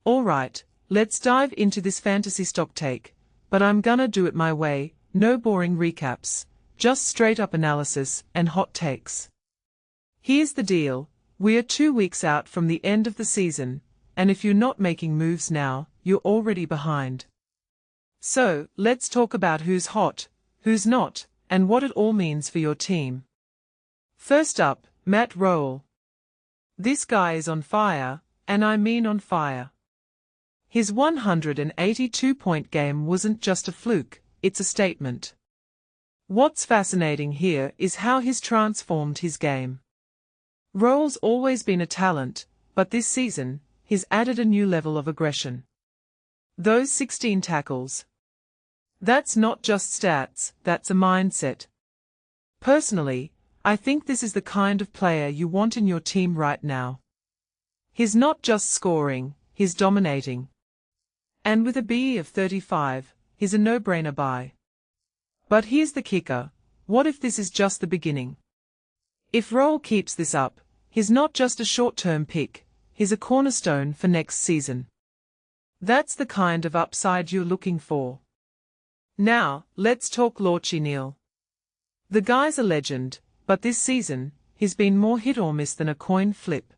Alright, let's dive into this fantasy stock take, but I'm gonna do it my way, no boring recaps, just straight up analysis and hot takes. Here's the deal, we are 2 weeks out from the end of the season, and if you're not making moves now, you're already behind. So, let's talk about who's hot, who's not, and what it all means for your team. First up, Matt Rowell. This guy is on fire, and I mean on fire. His 182-point game wasn't just a fluke, it's a statement. What's fascinating here is how he's transformed his game. Rowell's always been a talent, but this season, he's added a new level of aggression. Those 16 tackles. That's not just stats, that's a mindset. Personally, I think this is the kind of player you want in your team right now. He's not just scoring, he's dominating. And with a BE of 35, he's a no-brainer buy. But here's the kicker, what if this is just the beginning? If Rowell keeps this up, he's not just a short-term pick, he's a cornerstone for next season. That's the kind of upside you're looking for. Now, let's talk Lachie Neale. The guy's a legend, but this season, he's been more hit or miss than a coin flip.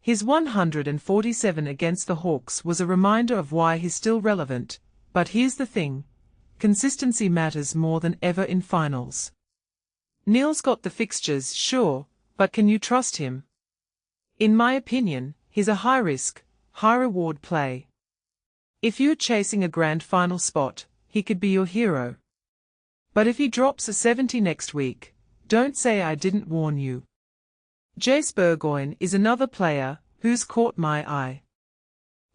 His 147 against the Hawks was a reminder of why he's still relevant, but here's the thing, consistency matters more than ever in finals. Neale's got the fixtures, sure, but can you trust him? In my opinion, he's a high-risk, high-reward play. If you're chasing a grand final spot, he could be your hero. But if he drops a 70 next week, don't say I didn't warn you. Jace Burgoyne is another player who's caught my eye.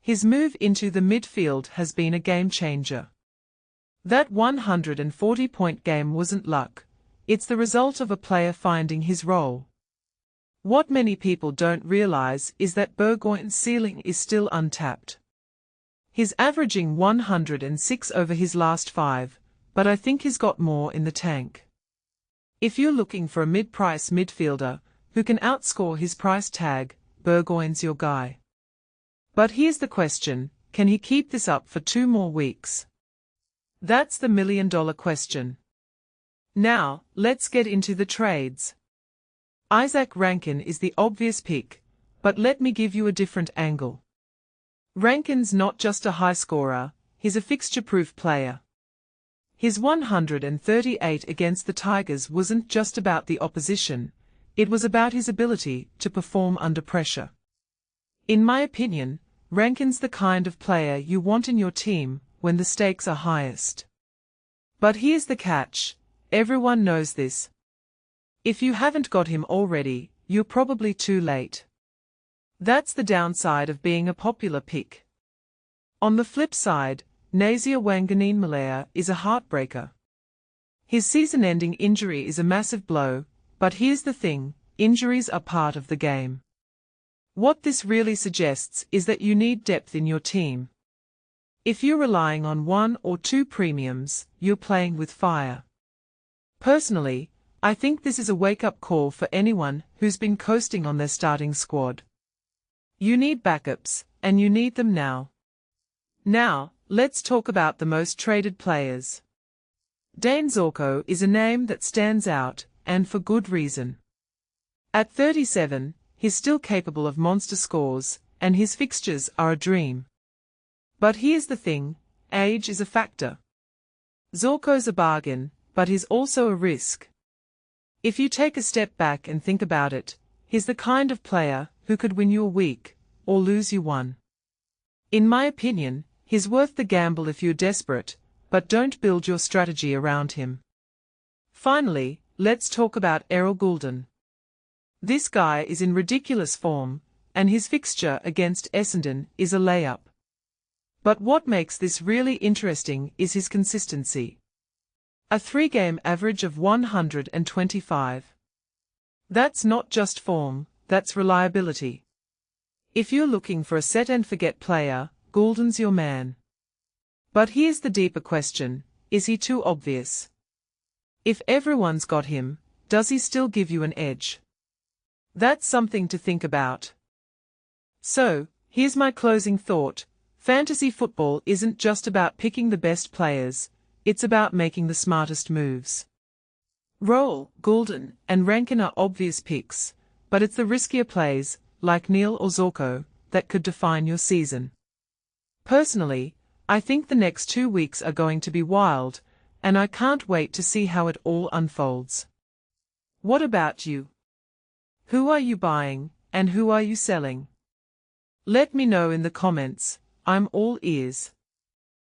His move into the midfield has been a game-changer. That 140-point game wasn't luck, it's the result of a player finding his role. What many people don't realize is that Burgoyne's ceiling is still untapped. He's averaging 106 over his last 5, but I think he's got more in the tank. If you're looking for a mid-price midfielder who can outscore his price tag, Burgoyne's your guy. But here's the question, can he keep this up for 2 more weeks? That's the million-dollar question. Now, let's get into the trades. Isaac Rankin is the obvious pick, but let me give you a different angle. Rankin's not just a high scorer, he's a fixture-proof player. His 138 against the Tigers wasn't just about the opposition, it was about his ability to perform under pressure. In my opinion, Rankin's the kind of player you want in your team when the stakes are highest. But here's the catch, everyone knows this. If you haven't got him already, you're probably too late. That's the downside of being a popular pick. On the flip side, Nazir Wanganeen-Malaya is a heartbreaker. His season-ending injury is a massive blow, but here's the thing, injuries are part of the game. What this really suggests is that you need depth in your team. If you're relying on 1 or 2 premiums, you're playing with fire. Personally, I think this is a wake-up call for anyone who's been coasting on their starting squad. You need backups, and you need them now. Now, let's talk about the most traded players. Dane Zorko is a name that stands out, and for good reason. At 37, he's still capable of monster scores, and his fixtures are a dream. But here's the thing, age is a factor. Zorko's a bargain, but he's also a risk. If you take a step back and think about it, he's the kind of player who could win you a week, or lose you one. In my opinion, he's worth the gamble if you're desperate, but don't build your strategy around him. Finally, let's talk about Errol Goulden. This guy is in ridiculous form, and his fixture against Essendon is a layup. But what makes this really interesting is his consistency. A 3-game average of 125. That's not just form, that's reliability. If you're looking for a set-and-forget player, Goulden's your man. But here's the deeper question, is he too obvious? If everyone's got him, does he still give you an edge? That's something to think about. So, Here's my closing thought. Fantasy football isn't just about picking the best players, it's about making the smartest moves. Roll, Goulden, and Rankin are obvious picks, but it's the riskier plays, like Neil or Zorko, that could define your season. Personally, I think the next 2 weeks are going to be wild, and I can't wait to see how it all unfolds. What about you? Who are you buying, and who are you selling? Let me know in the comments. I'm all ears.